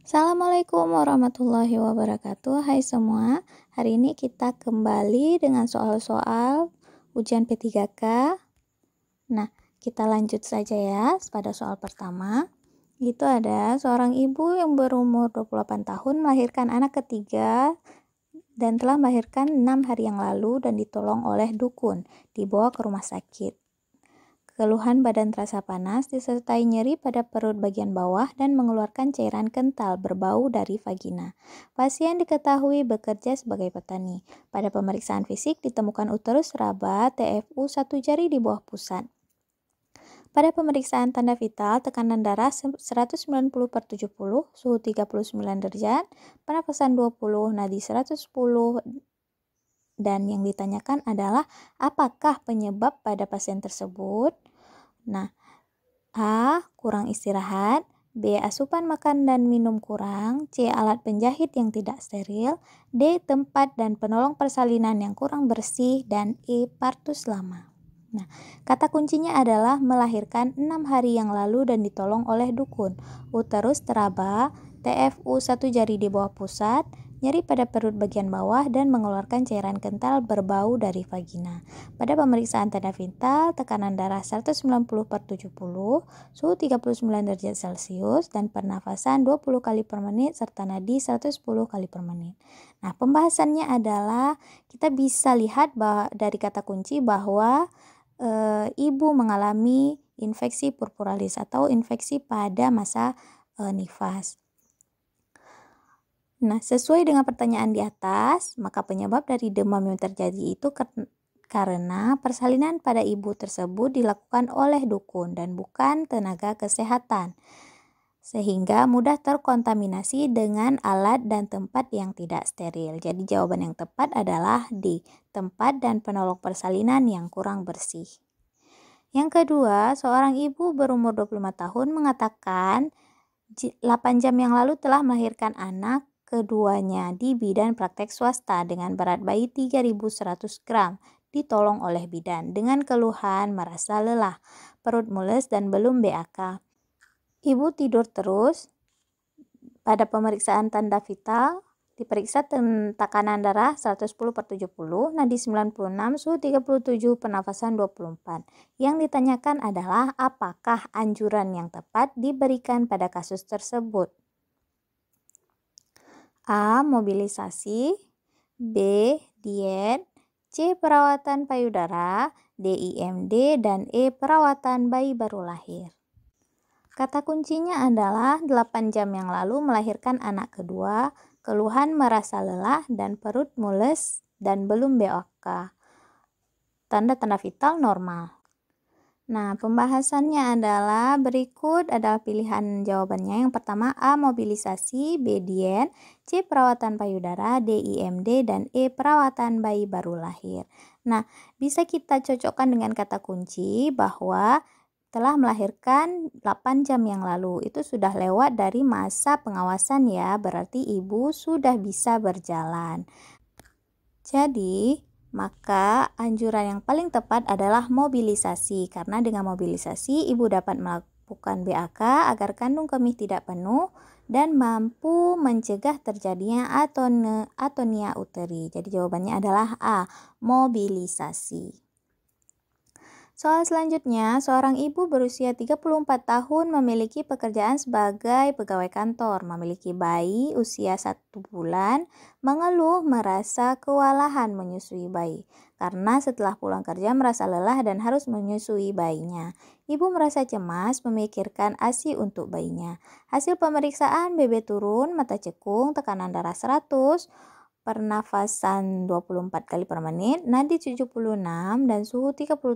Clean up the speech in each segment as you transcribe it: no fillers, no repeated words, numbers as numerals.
Assalamualaikum warahmatullahi wabarakatuh. Hai semua, hari ini kita kembali dengan soal-soal ujian P3K. Nah, kita lanjut saja ya pada soal pertama. Itu ada seorang ibu yang berumur 28 tahun melahirkan anak ketiga dan telah melahirkan 6 hari yang lalu dan ditolong oleh dukun, dibawa ke rumah sakit. Keluhan badan terasa panas disertai nyeri pada perut bagian bawah dan mengeluarkan cairan kental berbau dari vagina. Pasien diketahui bekerja sebagai petani. Pada pemeriksaan fisik ditemukan uterus raba TFU 1 jari di bawah pusat. Pada pemeriksaan tanda vital, tekanan darah 190/70, suhu 39 derajat, pernapasan 20, nadi 110, dan yang ditanyakan adalah apakah penyebab pada pasien tersebut? Nah, A. Kurang istirahat, B. Asupan makan dan minum kurang, C. Alat penjahit yang tidak steril, D. Tempat dan penolong persalinan yang kurang bersih, dan E. Partus lama. Nah, kata kuncinya adalah melahirkan 6 hari yang lalu dan ditolong oleh dukun. Uterus teraba, TFU 1 jari di bawah pusat, nyeri pada perut bagian bawah dan mengeluarkan cairan kental berbau dari vagina. Pada pemeriksaan tanda vital, tekanan darah 190/70, suhu 39 derajat Celcius, dan pernafasan 20 kali per menit serta nadi 110 kali per menit. Nah, pembahasannya adalah kita bisa lihat dari kata kunci bahwa ibu mengalami infeksi purpuralis atau infeksi pada masa nifas. Nah, sesuai dengan pertanyaan di atas, maka penyebab dari demam yang terjadi itu karena persalinan pada ibu tersebut dilakukan oleh dukun dan bukan tenaga kesehatan, sehingga mudah terkontaminasi dengan alat dan tempat yang tidak steril. Jadi jawaban yang tepat adalah D, tempat dan penolong persalinan yang kurang bersih. Yang kedua, seorang ibu berumur 25 tahun mengatakan 8 jam yang lalu telah melahirkan anak keduanya di bidan praktek swasta dengan berat bayi 3.100 gram, ditolong oleh bidan dengan keluhan merasa lelah, perut mules dan belum BAK. Ibu tidur terus. Pada pemeriksaan tanda vital diperiksa tekanan darah 110/70, nadi 96, suhu 37, pernafasan 24. Yang ditanyakan adalah apakah anjuran yang tepat diberikan pada kasus tersebut? A. Mobilisasi, B. Diet, C. Perawatan payudara, D. IMD, dan E. Perawatan bayi baru lahir. Kata kuncinya adalah 8 jam yang lalu melahirkan anak kedua, keluhan merasa lelah dan perut mules dan belum BAK. Tanda-tanda vital normal. Nah, pembahasannya adalah berikut adalah pilihan jawabannya. Yang pertama A. Mobilisasi, B. Diet, C. Perawatan payudara, D. IMD, dan E. Perawatan bayi baru lahir. Nah, bisa kita cocokkan dengan kata kunci bahwa telah melahirkan 8 jam yang lalu. Itu sudah lewat dari masa pengawasan ya, berarti ibu sudah bisa berjalan. Jadi, maka anjuran yang paling tepat adalah mobilisasi, karena dengan mobilisasi ibu dapat melakukan BAK agar kandung kemih tidak penuh dan mampu mencegah terjadinya atonia uteri. Jadi jawabannya adalah A, mobilisasi. Soal selanjutnya, seorang ibu berusia 34 tahun memiliki pekerjaan sebagai pegawai kantor, memiliki bayi usia 1 bulan, mengeluh merasa kewalahan menyusui bayi, karena setelah pulang kerja merasa lelah dan harus menyusui bayinya. Ibu merasa cemas memikirkan ASI untuk bayinya. Hasil pemeriksaan BB turun, mata cekung, tekanan darah 100, pernafasan 24 kali per menit, nadi 76, dan suhu 37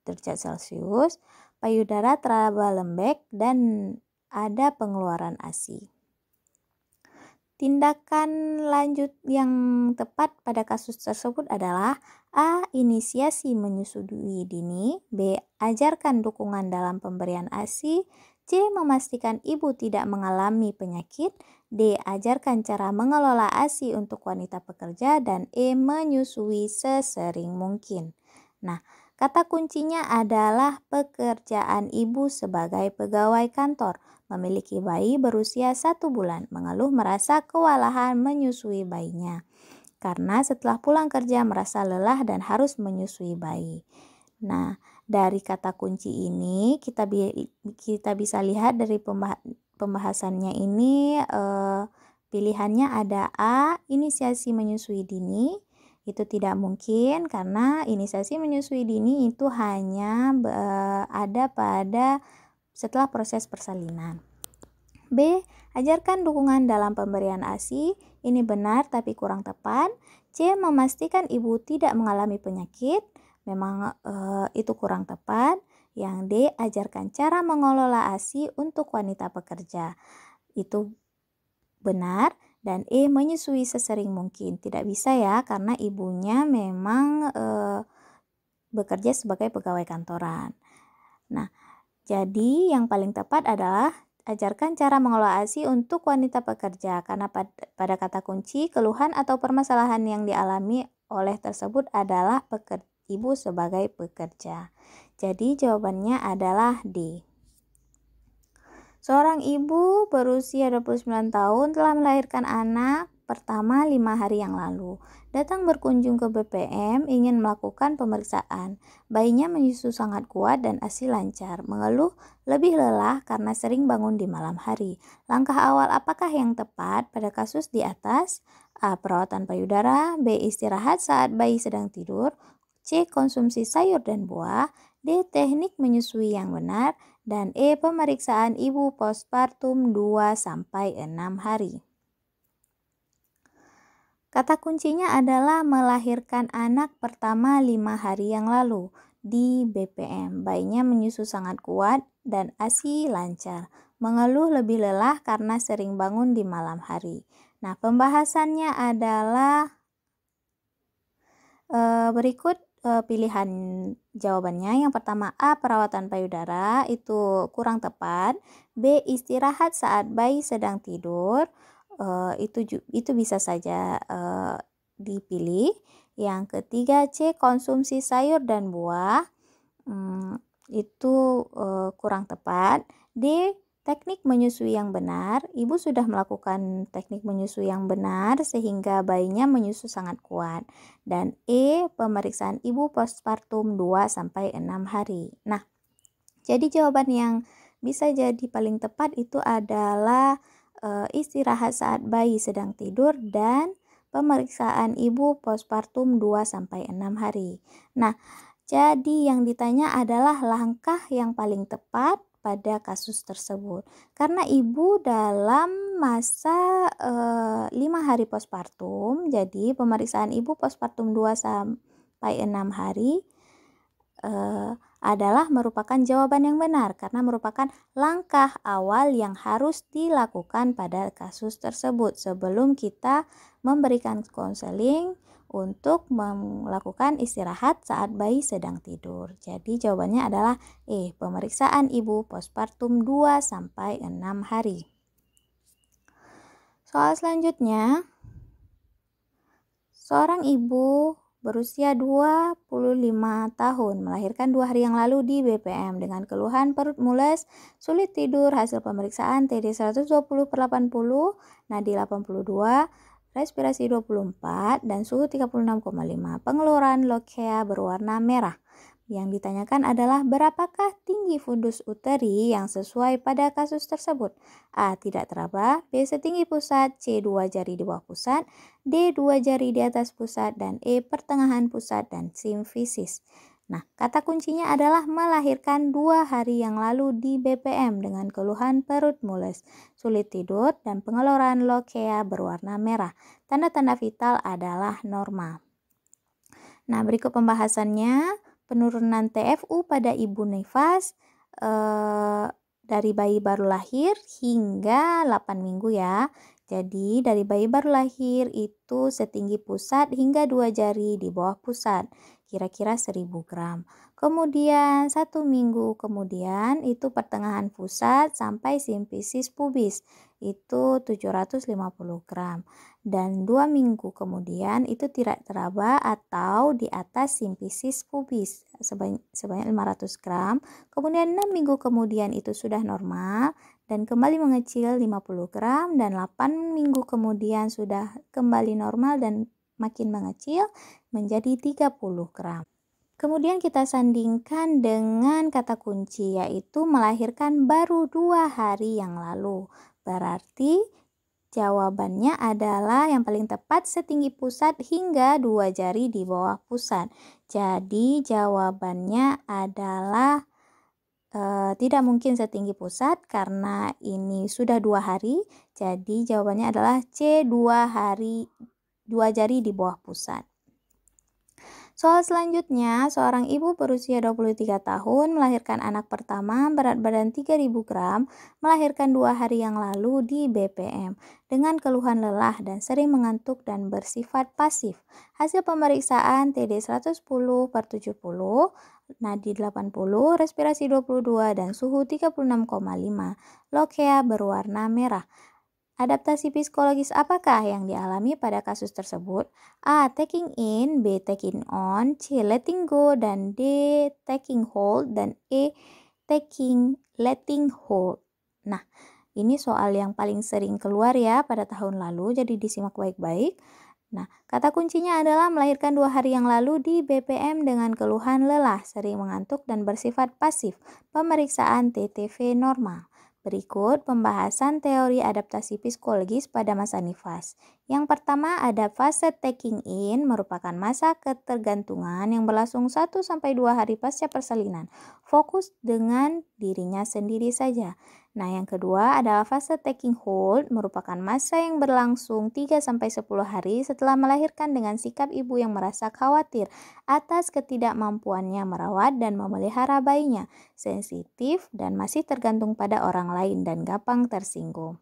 derajat Celcius, payudara teraba lembek, dan ada pengeluaran ASI. Tindakan lanjut yang tepat pada kasus tersebut adalah A. Inisiasi menyusui dini, B. Ajarkan dukungan dalam pemberian ASI, C. Memastikan ibu tidak mengalami penyakit, D. Ajarkan cara mengelola ASI untuk wanita pekerja, dan E. Menyusui sesering mungkin. Nah, kata kuncinya adalah pekerjaan ibu sebagai pegawai kantor, memiliki bayi berusia 1 bulan, mengeluh merasa kewalahan menyusui bayinya. Karena setelah pulang kerja merasa lelah dan harus menyusui bayi. Nah, dari kata kunci ini kita bisa lihat dari pembahasannya ini pilihannya ada A, inisiasi menyusui dini. Itu tidak mungkin karena inisiasi menyusui dini itu hanya ada pada setelah proses persalinan. B, ajarkan dukungan dalam pemberian ASI. Ini benar tapi kurang tepat. C, memastikan ibu tidak mengalami penyakit. Memang itu kurang tepat. Yang D, ajarkan cara mengelola ASI untuk wanita pekerja. Itu benar. Dan E, menyusui sesering mungkin. Tidak bisa ya, karena ibunya memang bekerja sebagai pegawai kantoran. Nah, jadi yang paling tepat adalah ajarkan cara mengelola ASI untuk wanita pekerja, karena pada kata kunci keluhan atau permasalahan yang dialami oleh tersebut adalah ibu sebagai pekerja. Jadi jawabannya adalah D. Seorang ibu berusia 29 tahun telah melahirkan anak pertama 5 hari yang lalu. Datang berkunjung ke BPM ingin melakukan pemeriksaan. Bayinya menyusu sangat kuat dan ASI lancar. Mengeluh lebih lelah karena sering bangun di malam hari. Langkah awal apakah yang tepat pada kasus di atas? A. Perawatan payudara. B. Istirahat saat bayi sedang tidur. C. Konsumsi sayur dan buah. D. Teknik menyusui yang benar. Dan E. Pemeriksaan ibu postpartum 2-6 hari. Kata kuncinya adalah melahirkan anak pertama 5 hari yang lalu di BPM. Bayinya menyusu sangat kuat dan ASI lancar. Mengeluh lebih lelah karena sering bangun di malam hari. Nah, pembahasannya adalah berikut pilihan jawabannya. Yang pertama A, perawatan payudara, itu kurang tepat. B, istirahat saat bayi sedang tidur, itu bisa saja dipilih. Yang ketiga C, konsumsi sayur dan buah, itu kurang tepat. D, teknik menyusui yang benar. Ibu sudah melakukan teknik menyusui yang benar sehingga bayinya menyusu sangat kuat. Dan E, pemeriksaan ibu postpartum 2-6 hari. Nah, jadi jawaban yang bisa jadi paling tepat itu adalah istirahat saat bayi sedang tidur dan pemeriksaan ibu postpartum 2-6 hari. Nah, jadi yang ditanya adalah langkah yang paling tepat pada kasus tersebut. Karena ibu dalam masa 5 hari postpartum, jadi pemeriksaan ibu postpartum 2-6 hari adalah merupakan jawaban yang benar karena merupakan langkah awal yang harus dilakukan pada kasus tersebut sebelum kita memberikan konseling untuk melakukan istirahat saat bayi sedang tidur. Jadi jawabannya adalah E, pemeriksaan ibu postpartum 2-6 hari. Soal selanjutnya, seorang ibu berusia 25 tahun melahirkan 2 hari yang lalu di BPM dengan keluhan perut mules, sulit tidur, hasil pemeriksaan TD 120/80, nadi 82, respirasi 24, dan suhu 36,5. Pengeluaran lokea berwarna merah. Yang ditanyakan adalah berapakah tinggi fundus uteri yang sesuai pada kasus tersebut. A. Tidak teraba. B. Setinggi pusat. C. 2 jari di bawah pusat. D. 2 jari di atas pusat. Dan E. Pertengahan pusat dan simfisis. Nah, kata kuncinya adalah melahirkan 2 hari yang lalu di BPM dengan keluhan perut mules, sulit tidur, dan pengeluaran lokea berwarna merah. Tanda-tanda vital adalah normal. Nah, berikut pembahasannya. Penurunan TFU pada ibu nifas dari bayi baru lahir hingga 8 minggu ya. Jadi dari bayi baru lahir itu setinggi pusat hingga 2 jari di bawah pusat, kira-kira 1000 gram. Kemudian 1 minggu kemudian itu pertengahan pusat sampai simfisis pubis, itu 750 gram. Dan 2 minggu kemudian itu tidak teraba atau di atas simfisis pubis sebanyak 500 gram. Kemudian 6 minggu kemudian itu sudah normal dan kembali mengecil 50 gram, dan 8 minggu kemudian sudah kembali normal dan makin mengecil menjadi 30 gram. Kemudian kita sandingkan dengan kata kunci, yaitu melahirkan baru 2 hari yang lalu. Berarti jawabannya adalah yang paling tepat setinggi pusat hingga 2 jari di bawah pusat. Jadi jawabannya adalah tidak mungkin setinggi pusat karena ini sudah 2 hari. Jadi jawabannya adalah C, 2 jari di bawah pusat. Soal selanjutnya, seorang ibu berusia 23 tahun melahirkan anak pertama berat badan 3000 gram, melahirkan 2 hari yang lalu di BPM dengan keluhan lelah dan sering mengantuk dan bersifat pasif. Hasil pemeriksaan TD 110/70, nadi 80, respirasi 22 dan suhu 36,5. Lokea berwarna merah. Adaptasi psikologis apakah yang dialami pada kasus tersebut? A. Taking in, B. Taking on, C. Letting go, dan D. Taking hold, dan E. Letting hold. Nah, ini soal yang paling sering keluar ya pada tahun lalu, jadi disimak baik-baik. Nah, kata kuncinya adalah melahirkan 2 hari yang lalu di BPM dengan keluhan lelah, sering mengantuk dan bersifat pasif. Pemeriksaan TTV normal. Berikut pembahasan teori adaptasi psikologis pada masa nifas. Yang pertama ada fase taking in, merupakan masa ketergantungan yang berlangsung 1-2 hari pasca persalinan. Fokus dengan dirinya sendiri saja. Nah, yang kedua adalah fase taking hold, merupakan masa yang berlangsung 3-10 hari setelah melahirkan dengan sikap ibu yang merasa khawatir atas ketidakmampuannya merawat dan memelihara bayinya, sensitif dan masih tergantung pada orang lain dan gampang tersinggung.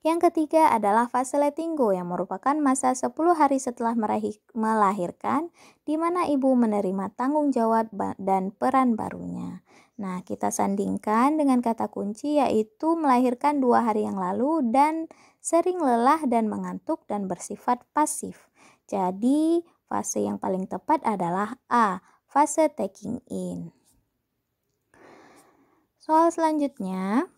Yang ketiga adalah fase letting go yang merupakan masa 10 hari setelah melahirkan di mana ibu menerima tanggung jawab dan peran barunya. Nah, kita sandingkan dengan kata kunci yaitu melahirkan 2 hari yang lalu dan sering lelah dan mengantuk dan bersifat pasif. Jadi, fase yang paling tepat adalah A, fase taking in. Soal selanjutnya,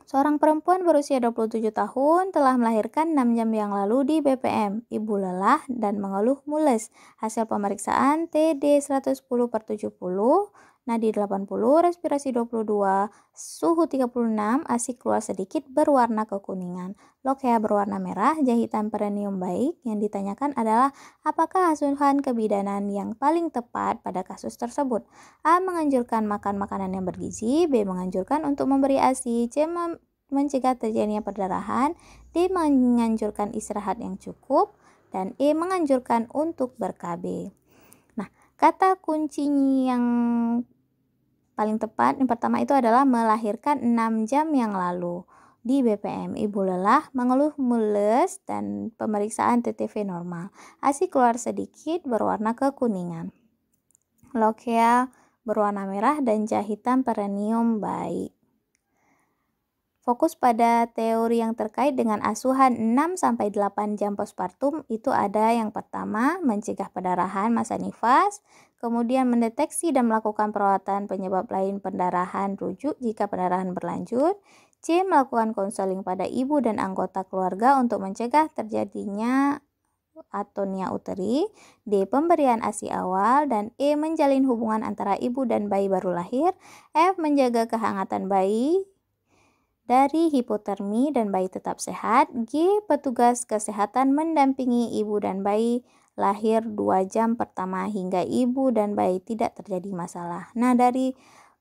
seorang perempuan berusia 27 tahun telah melahirkan 6 jam yang lalu di BPM. Ibu lelah dan mengeluh mules. Hasil pemeriksaan TD 110/70, nadi 80, respirasi 22, suhu 36, ASI keluar sedikit berwarna kekuningan. Lokea berwarna merah, jahitan perineum baik. Yang ditanyakan adalah apakah asuhan kebidanan yang paling tepat pada kasus tersebut? A. Menganjurkan makan makanan yang bergizi, B. Menganjurkan untuk memberi ASI, C. Mencegah terjadinya perdarahan, D. Menganjurkan istirahat yang cukup, dan E. Menganjurkan untuk ber-KB. Nah, kata kunci yang paling tepat yang pertama itu adalah melahirkan 6 jam yang lalu di BPM. Ibu lelah, mengeluh mules, dan pemeriksaan TTV normal. ASI keluar sedikit berwarna kekuningan. Lokea berwarna merah dan jahitan perineum baik. Fokus pada teori yang terkait dengan asuhan 6-8 jam postpartum itu ada yang pertama, mencegah perdarahan masa nifas, kemudian mendeteksi dan melakukan perawatan penyebab lain pendarahan rujuk jika pendarahan berlanjut, C. Melakukan konseling pada ibu dan anggota keluarga untuk mencegah terjadinya atonia uteri, D. Pemberian ASI awal, dan E. Menjalin hubungan antara ibu dan bayi baru lahir, F. Menjaga kehangatan bayi dari hipotermi dan bayi tetap sehat, G. Petugas kesehatan mendampingi ibu dan bayi lahir 2 jam pertama hingga ibu dan bayi tidak terjadi masalah. Nah, dari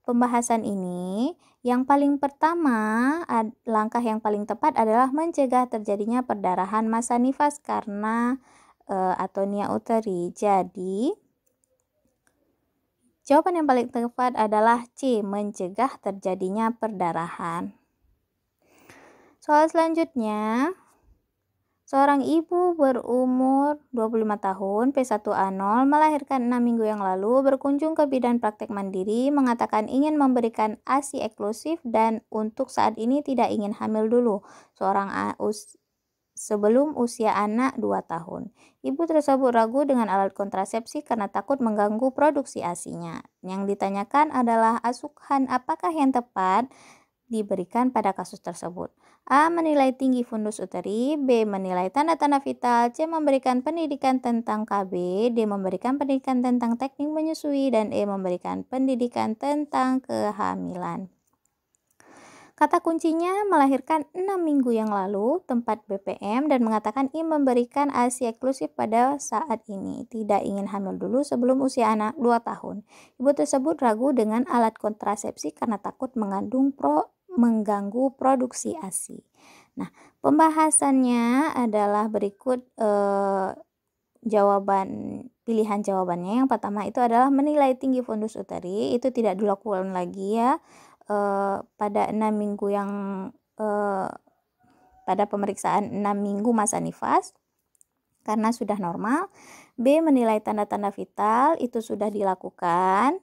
pembahasan ini, yang paling pertama, langkah yang paling tepat adalah mencegah terjadinya perdarahan masa nifas karena atonia uteri. Jadi, jawaban yang paling tepat adalah C, mencegah terjadinya perdarahan. Soal selanjutnya, seorang ibu berumur 25 tahun, P1A0, melahirkan 6 minggu yang lalu, berkunjung ke bidan praktek mandiri, mengatakan ingin memberikan ASI eksklusif dan untuk saat ini tidak ingin hamil dulu, sebelum usia anak 2 tahun. Ibu tersebut ragu dengan alat kontrasepsi karena takut mengganggu produksi ASI-nya. Yang ditanyakan adalah asuhan apakah yang tepat diberikan pada kasus tersebut. A. Menilai tinggi fundus uteri, B. Menilai tanda-tanda vital, C. Memberikan pendidikan tentang KB, D. Memberikan pendidikan tentang teknik menyusui, dan E. Memberikan pendidikan tentang kehamilan. Kata kuncinya melahirkan 6 minggu yang lalu, tempat BPM, dan mengatakan ingin memberikan ASI eksklusif pada saat ini. Tidak ingin hamil dulu sebelum usia anak 2 tahun. Ibu tersebut ragu dengan alat kontrasepsi karena takut mengganggu produksi ASI. Nah, pembahasannya adalah berikut pilihan jawabannya. Yang pertama itu adalah menilai tinggi fundus uteri, itu tidak dilakukan lagi ya. Pada 6 minggu yang pada pemeriksaan 6 minggu masa nifas karena sudah normal. B. Menilai tanda-tanda vital, itu sudah dilakukan.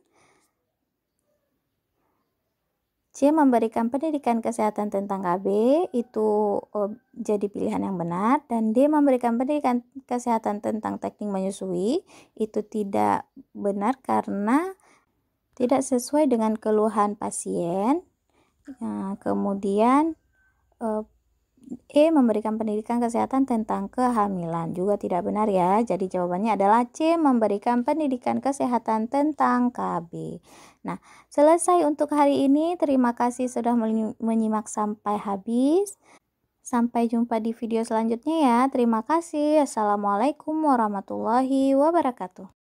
C. Memberikan pendidikan kesehatan tentang KB, itu jadi pilihan yang benar. Dan D. Memberikan pendidikan kesehatan tentang teknik menyusui, itu tidak benar karena tidak sesuai dengan keluhan pasien. Nah, kemudian E. Memberikan pendidikan kesehatan tentang kehamilan, juga tidak benar ya. Jadi jawabannya adalah C. Memberikan pendidikan kesehatan tentang KB. Nah, selesai untuk hari ini. Terima kasih sudah menyimak sampai habis. Sampai jumpa di video selanjutnya ya. Terima kasih. Assalamualaikum warahmatullahi wabarakatuh.